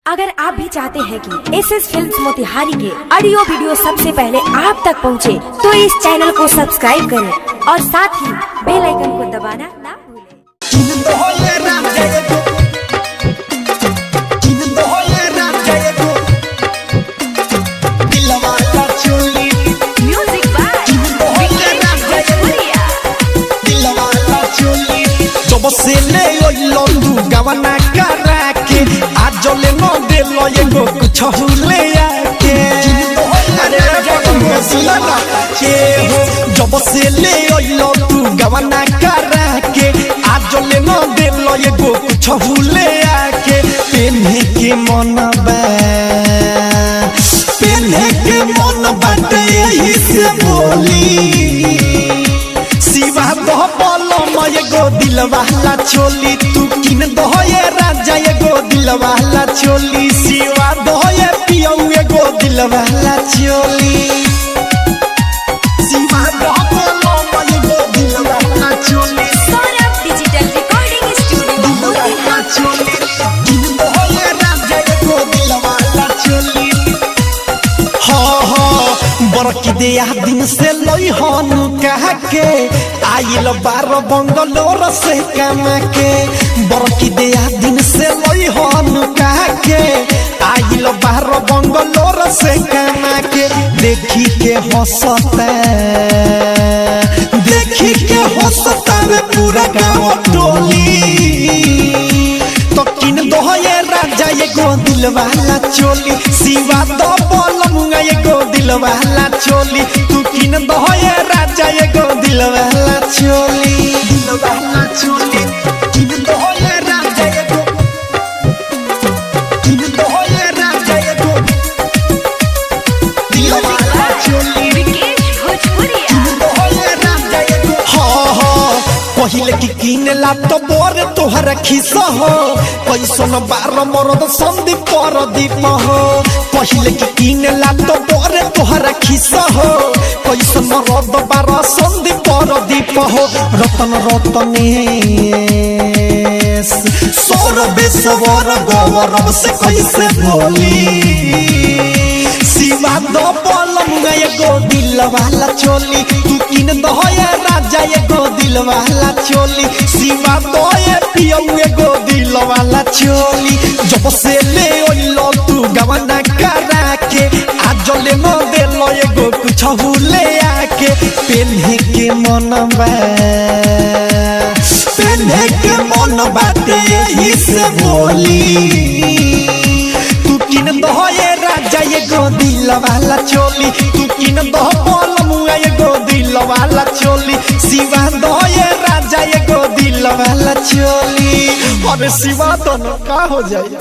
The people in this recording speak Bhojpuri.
अगर आप भी चाहते हैं कि एसएस फिल्म्स मोतिहारी के ऑडियो वीडियो सबसे पहले आप तक पहुंचे, तो इस चैनल को सब्सक्राइब करें और साथ ही बेल आइकन को दबाना ना भूलें। से ले लंदू गवना करा के आज ले न दे लो एगो कुछ ले आके अरे सुना ना के हो जब से ले लंदू गवना करा के आज ले न दे लो एगो कुछ ले आके पेन्हे के मन बा पेन्हे के मन बाटे यही से बोली शिवा दो एगो दिलवाला चोली तू किन दहे राजा एगो दिलवाला चोली शिवा दहे पियौ एगो दिलवाला चोली शिवा दहे एगो दिलवाला चोली सौरभ डिजिटल रिकॉर्डिंग स्टूडियो दिलवाला चोली किन दहे राजा एगो दिलवाला चोली बरकी दे दिन से लई हनु कह के आइल बार बंगलोर से कमा के बरकी दे दिन से लई हनु कह के आइल बार बंगलोर से कमा के देखी के हंसता में पूरा गाँव टोली तो किन दहे राजा एगो दिलवाला चोली शिवा दो बोलमुआ एगो दिलवाला चोली तू किन दहे राजा एगो दिलवाला चोली दिलवाला चोली किन दहे राजा एगो किन दहे राजा एगो दिलवाला चोली विकेश भोजपुरिया किन दहे राजा एगो पहिले की किनेला तो बोर तोहर खिस हो कैसन बार मरद संदीप पर दीप हो पहिले की किनेला तो बोर तोहर खिस हो कैसन मरद बार संदीप पर दीप हो रतन सौरभेश्वर गौरव से कैसे बोली शिवा दो बोलमुआ एगो दिलवाला चोली तू किन दहे राजा एगो दिलवाला चोली शिवा दो पियौ एगो दिलवाला चोली जब से ले ओइलो तू गवना करा के आज ले न दे लो एगो कुछ ले आके पेन्हे के मन बा पेन्हे के मन बाटे यही से बोली तू किन दहे राजा एगो दिलवाला चोली तू किन दह बोलमुआ एगो दिलवाला चोली शिवा दहे राजा एगो दिलवाला चोली अरे शिवा दोनों का हो जाए।